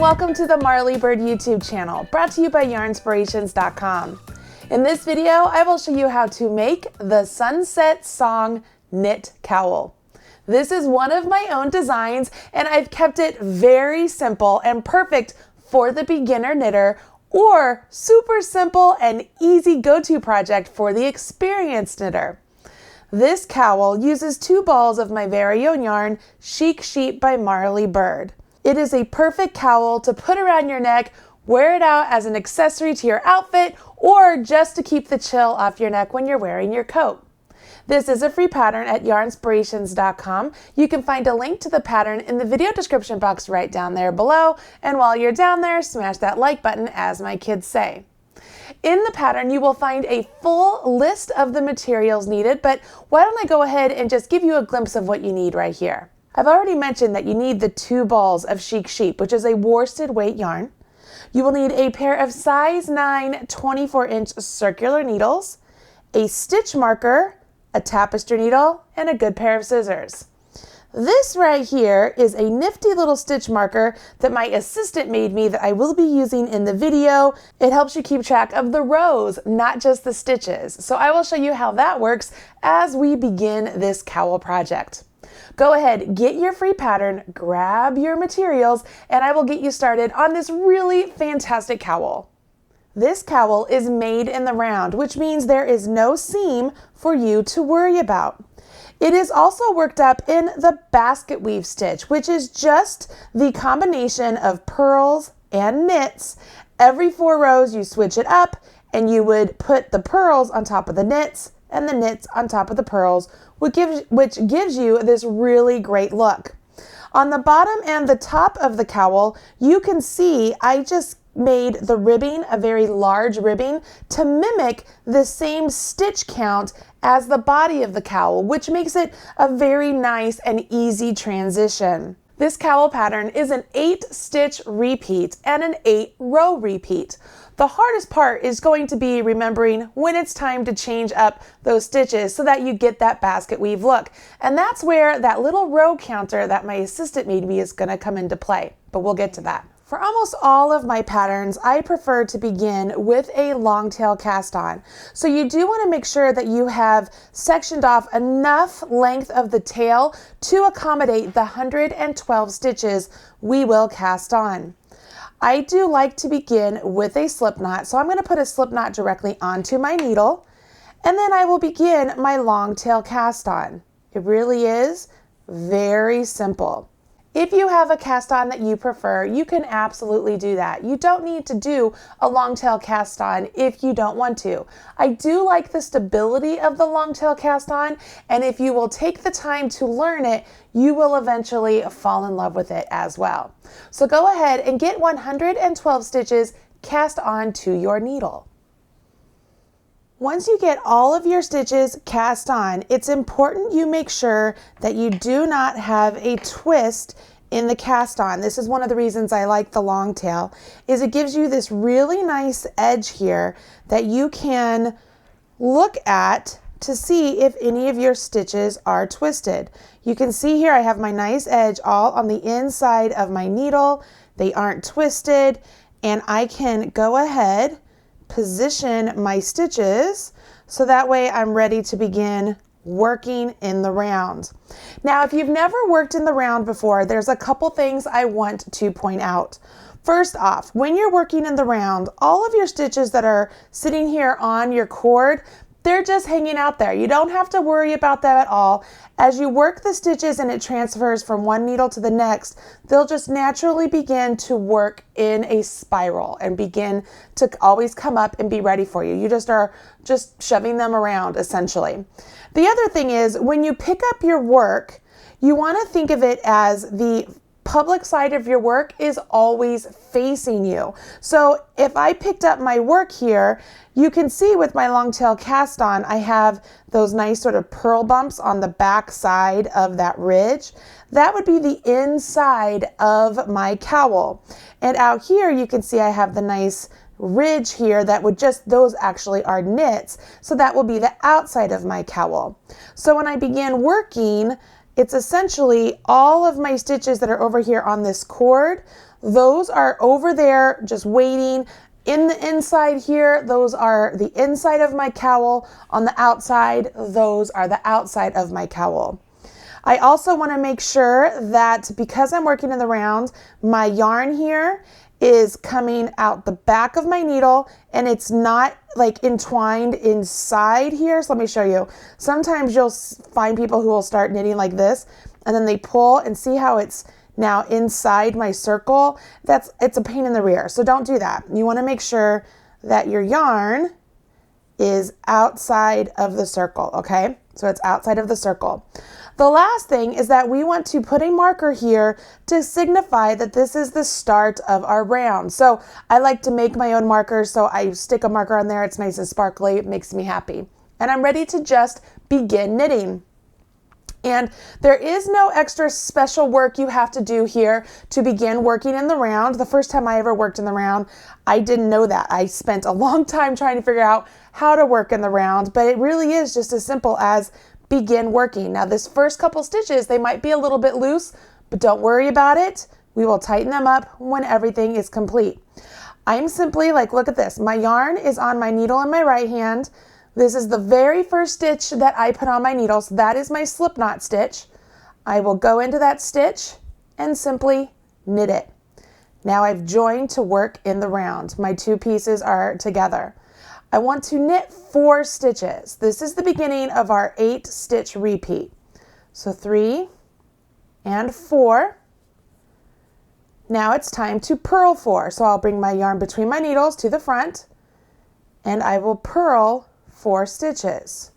welcome to the Marley Bird YouTube channel, brought to you by Yarnspirations.com. In this video, I will show you how to make the Sunset Song knit cowl. This is one of my own designs, and I've kept it very simple and perfect for the beginner knitter, or super simple and easy go-to project for the experienced knitter. This cowl uses 2 balls of my very own yarn, Chic Sheep by Marley Bird. It is a perfect cowl to put around your neck, wear it out as an accessory to your outfit, or just to keep the chill off your neck when you're wearing your coat. This is a free pattern at Yarnspirations.com. You can find a link to the pattern in the video description box right down there below, and while you're down there, smash that like button, as my kids say. In the pattern, you will find a full list of the materials needed, but why don't I go ahead and just give you a glimpse of what you need right here. I've already mentioned that you need the 2 balls of Chic Sheep, which is a worsted weight yarn. You will need a pair of size 9 24-inch circular needles, a stitch marker, a tapestry needle, and a good pair of scissors. This right here is a nifty little stitch marker that my assistant made me that I will be using in the video. It helps you keep track of the rows, not just the stitches. So I will show you how that works as we begin this cowl project. Go ahead, get your free pattern, grab your materials, and I will get you started on this really fantastic cowl. This cowl is made in the round, which means there is no seam for you to worry about. It is also worked up in the basket weave stitch, which is just the combination of purls and knits. Every 4 rows you switch it up, and you would put the purls on top of the knits and the knits on top of the purls, which gives you this really great look. On the bottom and the top of the cowl, you can see I just made the ribbing a very large ribbing to mimic the same stitch count as the body of the cowl, which makes it a very nice and easy transition. This cowl pattern is an 8-stitch repeat and an 8-row repeat. The hardest part is going to be remembering when it's time to change up those stitches so that you get that basket weave look. And that's where that little row counter that my assistant made me is going to come into play, but we'll get to that. For almost all of my patterns, I prefer to begin with a long tail cast on. So you do want to make sure that you have sectioned off enough length of the tail to accommodate the 112 stitches we will cast on. I do like to begin with a slip knot, so I'm going to put a slip knot directly onto my needle, and then I will begin my long tail cast on. It really is very simple. If you have a cast on that you prefer, you can absolutely do that. You don't need to do a long tail cast on if you don't want to. I do like the stability of the long tail cast on, and if you will take the time to learn it, you will eventually fall in love with it as well. So go ahead and get 112 stitches cast on to your needle. Once you get all of your stitches cast on, it's important you make sure that you do not have a twist in the cast on. This is one of the reasons I like the long tail, is it gives you this really nice edge here that you can look at to see if any of your stitches are twisted. You can see here I have my nice edge all on the inside of my needle. They aren't twisted, and I can go ahead, position my stitches so that way I'm ready to begin working in the round. Now, if you've never worked in the round before, there's a couple things I want to point out. First off, when you're working in the round, all of your stitches that are sitting here on your cord, they're just hanging out there. You don't have to worry about that at all. As you work the stitches and it transfers from one needle to the next, they'll just naturally begin to work in a spiral and begin to always come up and be ready for you. You just are just shoving them around essentially. The other thing is when you pick up your work, you want to think of it as the public side of your work is always facing you. So if I picked up my work here, you can see with my long tail cast on, I have those nice sort of purl bumps on the back side of that ridge. That would be the inside of my cowl. And out here, you can see I have the nice ridge here that would just, those actually are knits. So that will be the outside of my cowl. So when I begin working, it's essentially all of my stitches that are over here on this cord those are over there just waiting. In the inside here, those are the inside of my cowl. On the outside, those are the outside of my cowl. I also want to make sure that because I'm working in the round, my yarn here is coming out the back of my needle and it's not like entwined inside here. So let me show you. Sometimes you'll find people who will start knitting like this and then they pull and see how it's now inside my circle. It's a pain in the rear. So don't do that. You want to make sure that your yarn is outside of the circle, okay? So it's outside of the circle. The last thing is that we want to put a marker here to signify that this is the start of our round. So I like to make my own markers, so I stick a marker on there. It's nice and sparkly. It makes me happy. And I'm ready to just begin knitting. And there is no extra special work you have to do here to begin working in the round. The first time I ever worked in the round, I didn't know that. I spent a long time trying to figure out how to work in the round, but it really is just as simple as begin working. Now this first couple stitches, they might be a little bit loose, but don't worry about it. We will tighten them up when everything is complete. I'm simply like, look at this. My yarn is on my needle in my right hand. This is the very first stitch that I put on my needle. So that is my slip knot stitch. I will go into that stitch and simply knit it. Now I've joined to work in the round. My two pieces are together. I want to knit 4 stitches. This is the beginning of our 8 stitch repeat. So 3 and 4. Now it's time to purl 4. So I'll bring my yarn between my needles to the front and I will purl 4 stitches.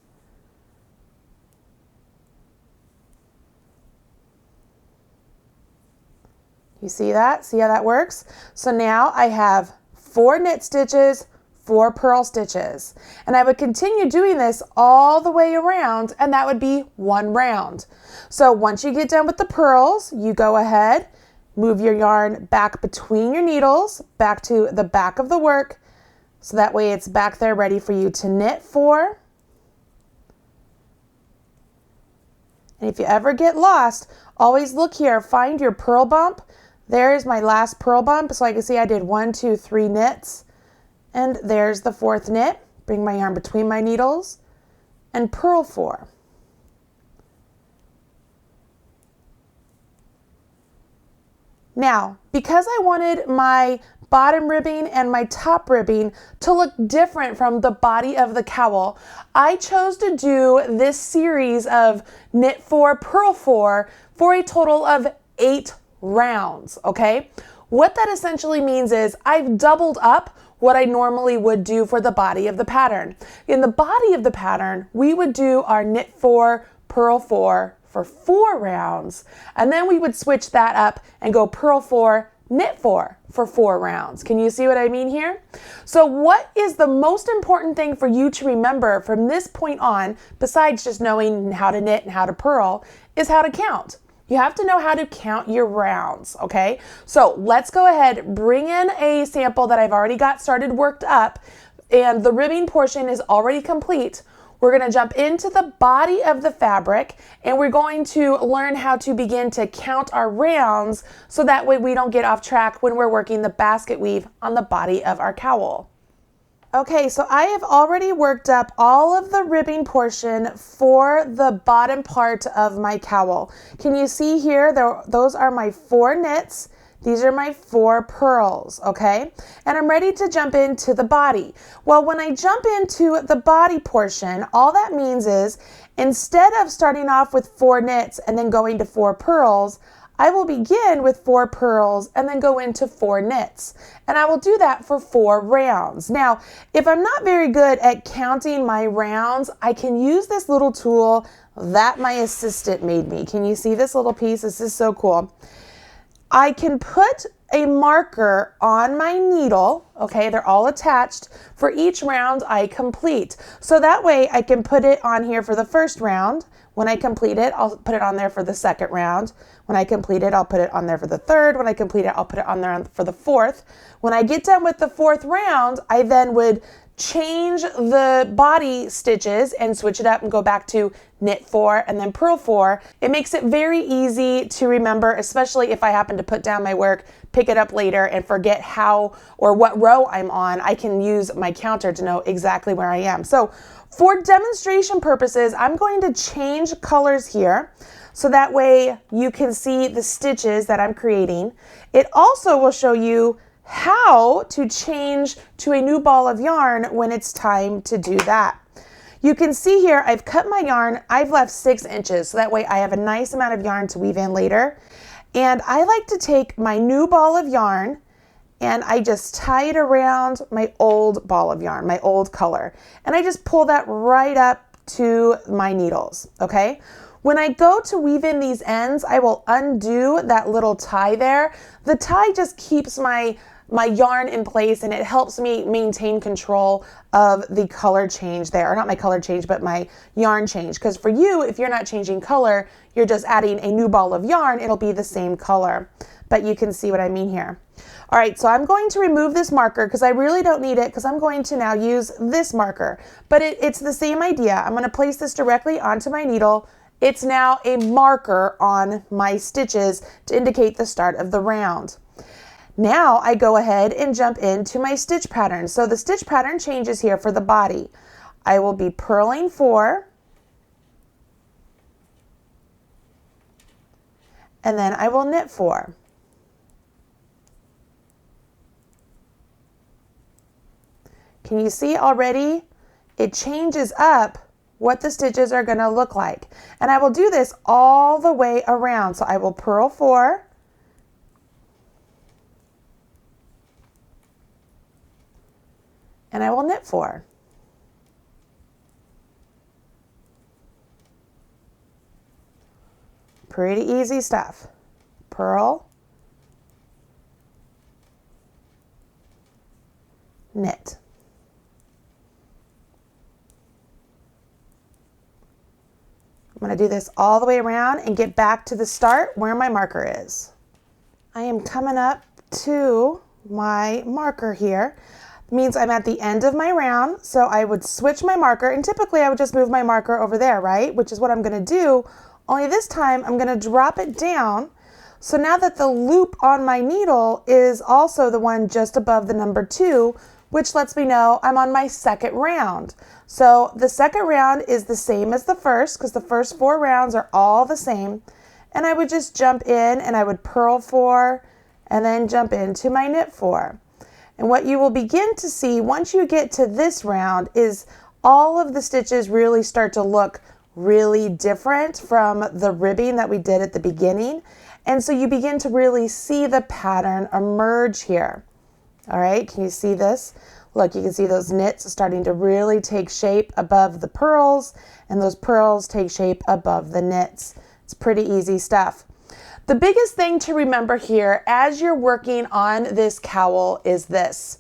You see that? See how that works? So now I have 4 knit stitches, 4 purl stitches. And I would continue doing this all the way around, and that would be 1 round. So once you get done with the purls, you go ahead, move your yarn back between your needles, back to the back of the work, so that way it's back there ready for you to knit 4. And if you ever get lost, always look here, find your purl bump. There's my last purl bump. So I can see I did 1, 2, 3 knits. And there's the 4th knit. Bring my yarn between my needles and purl 4. Now, because I wanted my bottom ribbing and my top ribbing to look different from the body of the cowl, I chose to do this series of knit 4, purl 4 for a total of 8 rounds, okay? What that essentially means is I've doubled up what I normally would do for the body of the pattern. In the body of the pattern, we would do our knit 4, purl 4 for 4 rounds, and then we would switch that up and go purl 4, knit 4 for 4 rounds. Can you see what I mean here? So what is the most important thing for you to remember from this point on, besides just knowing how to knit and how to purl, is how to count. You have to know how to count your rounds, okay? So let's go ahead, bring in a sample that I've already got started worked up, and the ribbing portion is already complete. We're gonna jump into the body of the fabric and we're going to learn how to begin to count our rounds so that way we don't get off track when we're working the basket weave on the body of our cowl. Okay, so I have already worked up all of the ribbing portion for the bottom part of my cowl. Can you see here, those are my 4 knits. These are my 4 purls, okay? And I'm ready to jump into the body. Well, when I jump into the body portion, all that means is instead of starting off with 4 knits and then going to 4 purls, I will begin with 4 purls and then go into 4 knits. And I will do that for 4 rounds. Now, if I'm not very good at counting my rounds, I can use this little tool that my assistant made me. Can you see this little piece? This is so cool. I can put a marker on my needle, okay, they're all attached, for each round I complete. So that way I can put it on here for the first round. When I complete it, I'll put it on there for the second round. When I complete it, I'll put it on there for the third. When I complete it, I'll put it on there for the 4th. When I get done with the 4th round, I then would change the body stitches and switch it up and go back to knit 4 and then purl 4. It makes it very easy to remember, especially if I happen to put down my work, pick it up later and forget how or what row I'm on, I can use my counter to know exactly where I am. So for demonstration purposes, I'm going to change colors here so that way you can see the stitches that I'm creating. It also will show you how to change to a new ball of yarn when it's time to do that. You can see here I've cut my yarn. I've left 6 inches so that way I have a nice amount of yarn to weave in later. And I like to take my new ball of yarn and I just tie it around my old ball of yarn, my old color. And I just pull that right up to my needles, okay? When I go to weave in these ends, I will undo that little tie there. The tie just keeps my yarn in place and it helps me maintain control of the color change there. Or not my color change, but my yarn change. Because for you, if you're not changing color, you're just adding a new ball of yarn, it'll be the same color. But you can see what I mean here. All right, so I'm going to remove this marker because I really don't need it because I'm going to now use this marker. But it's the same idea. I'm going to place this directly onto my needle. It's now a marker on my stitches to indicate the start of the round. Now I go ahead and jump into my stitch pattern. So the stitch pattern changes here for the body. I will be purling 4, and then I will knit 4. Can you see already? It changes up what the stitches are going to look like. And I will do this all the way around. So I will purl 4, and I will knit 4. Pretty easy stuff. Purl, knit. I'm going to do this all the way around and get back to the start where my marker is. I am coming up to my marker here. It means I'm at the end of my round, so I would switch my marker, and typically I would just move my marker over there, right? Which is what I'm going to do, only this time I'm going to drop it down. So now that the loop on my needle is also the one just above the number 2, which lets me know I'm on my second round. So the second round is the same as the first because the first 4 rounds are all the same. And I would just jump in and I would purl 4 and then jump into my knit 4. And what you will begin to see once you get to this round is all of the stitches really start to look really different from the ribbing that we did at the beginning. And so you begin to really see the pattern emerge here. All right, can you see this? Look, you can see those knits starting to really take shape above the purls, and those purls take shape above the knits. It's pretty easy stuff. The biggest thing to remember here as you're working on this cowl is this.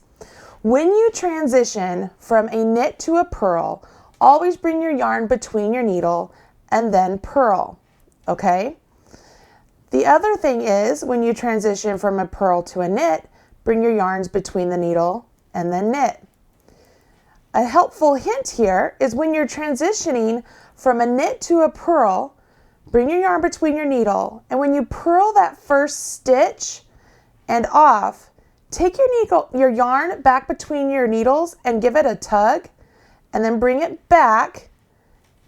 When you transition from a knit to a purl, always bring your yarn between your needle and then purl, okay? The other thing is when you transition from a purl to a knit, bring your yarns between the needle and then knit. A helpful hint here is when you're transitioning from a knit to a purl, bring your yarn between your needle, and when you purl that first stitch and off, take your yarn back between your needles and give it a tug, and then bring it back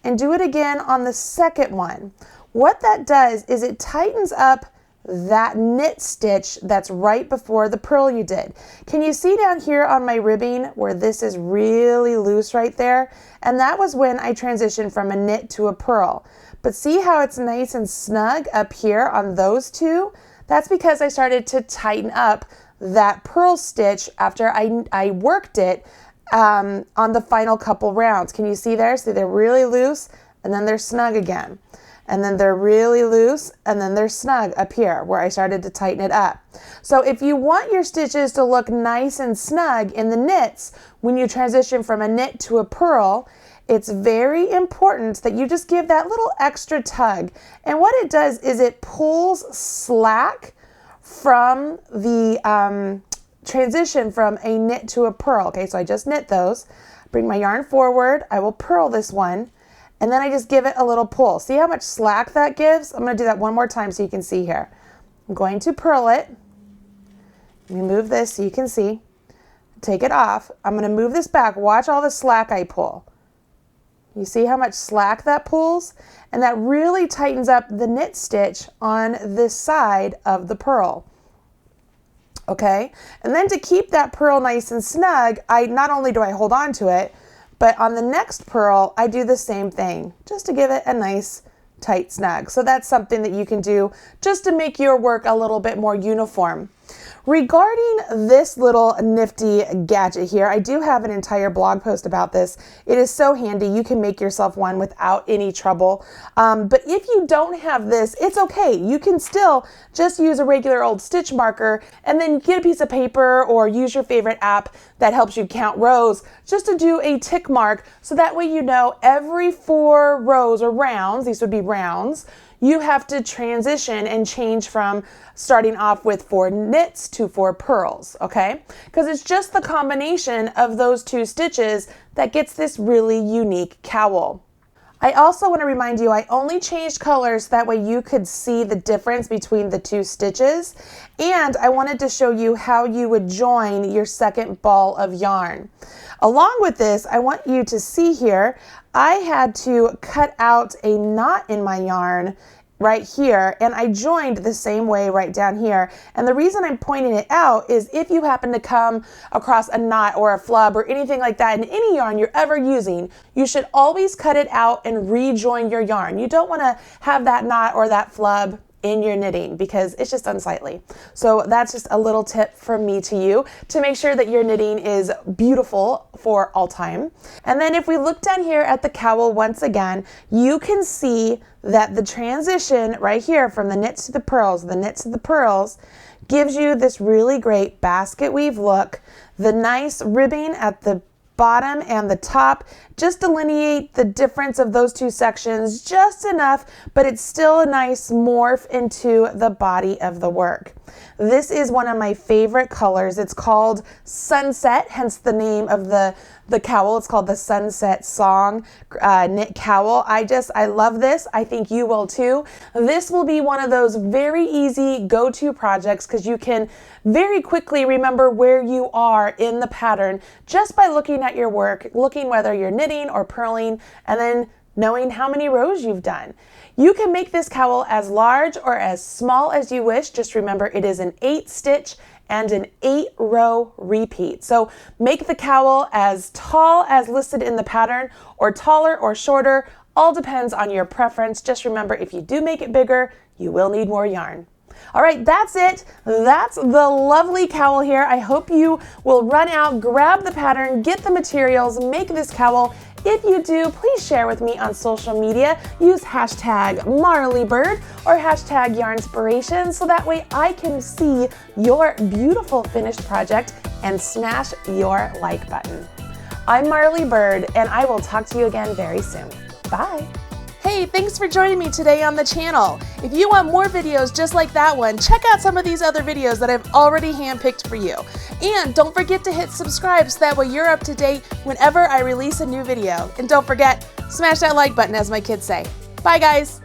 and do it again on the second one. What that does is it tightens up that knit stitch that's right before the purl you did. Can you see down here on my ribbing where this is really loose right there? And that was when I transitioned from a knit to a purl. But see how it's nice and snug up here on those two? That's because I started to tighten up that purl stitch after I worked it on the final couple rounds. Can you see there? See, they're really loose and then they're snug again. And then they're really loose and then they're snug up here where I started to tighten it up. So if you want your stitches to look nice and snug in the knits when you transition from a knit to a purl, it's very important that you just give that little extra tug. And what it does is it pulls slack from the transition from a knit to a purl. Okay, so I just knit those. Bring my yarn forward. I will purl this one. And then I just give it a little pull. See how much slack that gives? I'm going to do that one more time so you can see here. I'm going to purl it. Let me move this so you can see. Take it off. I'm going to move this back. Watch all the slack I pull. You see how much slack that pulls? And that really tightens up the knit stitch on this side of the purl. Okay? And then to keep that purl nice and snug, not only do I hold on to it, but on the next purl, I do the same thing, just to give it a nice tight snug. So that's something that you can do just to make your work a little bit more uniform. Regarding this little nifty gadget here, I do have an entire blog post about this. It is so handy. You can make yourself one without any trouble. But if you don't have this, it's okay. You can still just use a regular old stitch marker and then get a piece of paper or use your favorite app that helps you count rows just to do a tick mark. So that way you know every 4 rows or rounds, these would be rounds, you have to transition and change from starting off with 4 knits to 4 purls, okay? Because it's just the combination of those 2 stitches that gets this really unique cowl. I also want to remind you, I only changed colors that way you could see the difference between the 2 stitches. And I wanted to show you how you would join your second ball of yarn. Along with this, I want you to see here, I had to cut out a knot in my yarn right here, and I joined the same way right down here. And the reason I'm pointing it out is if you happen to come across a knot or a flub or anything like that in any yarn you're ever using, you should always cut it out and rejoin your yarn. You don't want to have that knot or that flub in your knitting because it's just unsightly. So that's just a little tip from me to you to make sure that your knitting is beautiful for all time. And then if we look down here at the cowl once again, you can see that the transition right here from the knits to the purls, gives you this really great basket weave look. The nice ribbing at the bottom and the top just delineate the difference of those 2 sections just enough, but it's still a nice morph into the body of the work. This is one of my favorite colors. It's called Sunset, hence the name of the cowl. It's called the Sunset Song Knit Cowl. I love this. I think you will too. This will be one of those very easy go-to projects because you can very quickly remember where you are in the pattern just by looking at your work, looking whether you're knitting or purling, and then knowing how many rows you've done. You can make this cowl as large or as small as you wish. Just remember it is an 8-stitch and an 8-row repeat. So make the cowl as tall as listed in the pattern or taller or shorter. All depends on your preference. Just remember if you do make it bigger, you will need more yarn. All right, that's it. That's the lovely cowl here. I hope you will run out, grab the pattern, get the materials, make this cowl. If you do, please share with me on social media. Use hashtag MarleyBird or hashtag Yarnspirations so that way I can see your beautiful finished project and smash your like button. I'm Marley Bird, and I will talk to you again very soon. Bye. Hey, thanks for joining me today on the channel. If you want more videos just like that one, check out some of these other videos that I've already handpicked for you. And don't forget to hit subscribe so that way you're up to date whenever I release a new video. And don't forget, smash that like button, as my kids say. Bye guys.